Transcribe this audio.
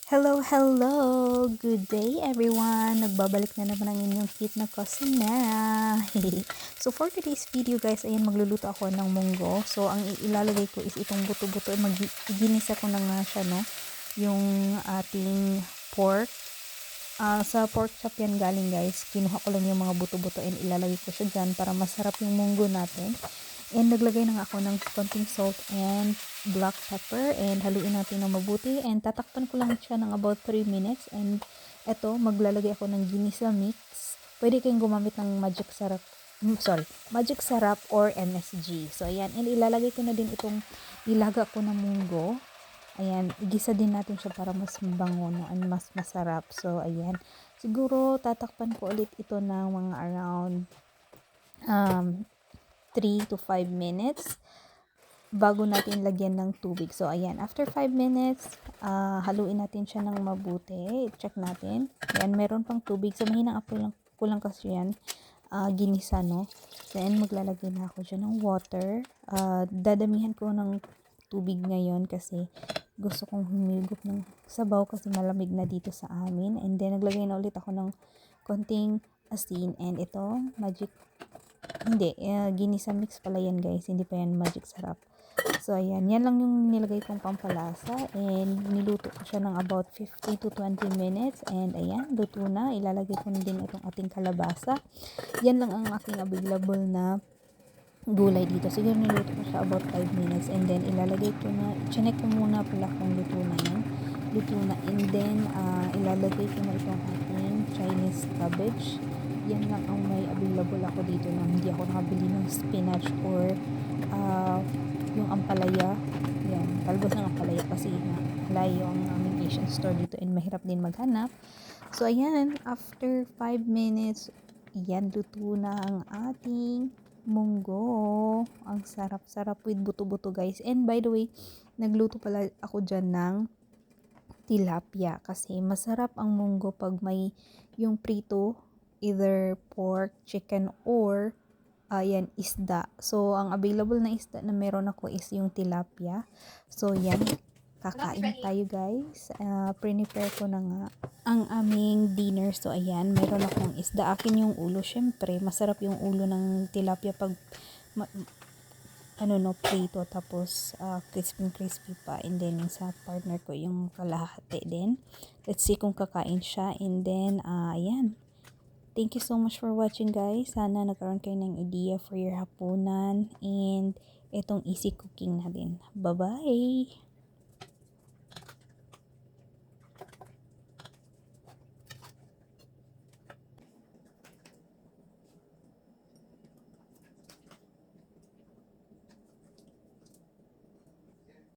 Hello, hello! Good day everyone! Nagbabalik na naman ang inyong cute na kusinera. So for today's video guys, ayan magluluto ako ng munggo. So ang ilalagay ko is itong buto-buto. Ginisa ko na nga siya, no? Yung ating pork. Sa pork chop yan galing guys. Kinuha ko lang yung mga buto-buto and ilalagay ko siya dyan para masarap yung munggo natin. And naglagay na nga ako ng konting salt and black pepper and haluin natin ng mabuti and tatakpan ko lang siya ng about 3 minutes and eto maglalagay ako ng ginisa mix. Pwede kayong gumamit ng magic sarap or MSG. So ayan, and ilalagay ko na din itong ilaga ko na munggo. Ayan, igisa din natin siya para mas mabango na and mas masarap. So ayan, siguro tatakpan ko ulit ito ng mga around 3 to 5 minutes bago natin lagyan ng tubig. So, ayan. After 5 minutes, haluin natin siya ng mabuti. Check natin. Ayan, meron pang tubig. So, mahinang apoy lang, kulang kasi yan. Ginisa, no? Then, maglalagay na ako dyan ng water. Dadamihan ko ng tubig ngayon kasi gusto kong humigop ng sabaw kasi malamig na dito sa amin. And then, naglagay na ulit ako ng konting asin. And ito, ginisa mix pala yan guys, hindi pa yan magic sarap. So ayan, yan lang yung nilagay kong pampalasa and niluto ko siya ng about 15 to 20 minutes and ayan, luto na. Ilalagay ko na din itong ating kalabasa. Yan lang ang aking available na gulay dito. Siguro niluto ko siya about 5 minutes and then ilalagay ko na, chinek ko muna pala kung luto na yan. Luto na and then ilalagay ko na itong ating Chinese cabbage. Yan lang ang may available ako dito na hindi ako nakabili ng spinach or yung ampalaya. Yan, talbos ng ampalaya kasi layo ang aming Asian store dito and mahirap din maghanap. So ayan, after 5 minutes, yan, luto na ang ating munggo. Ang sarap-sarap with buto-buto guys. And by the way, nagluto pala ako dyan ng tilapia kasi masarap ang munggo pag may yung prito, either pork, chicken, or yan, isda. So, ang available na isda na meron ako is yung tilapia. So, yan, kakain tayo guys. Prepare ko na nga ang aming dinner. So, ayan, meron akong isda. Akin yung ulo. Syempre, masarap yung ulo ng tilapia pag prito, tapos crispy pa, and then yung sa partner ko yung kalahati din. Let's see kung kakain siya, and then ayan, thank you so much for watching guys. Sana nagkaroon kayo ng idea for your hapunan and itong easy cooking natin. Bye bye.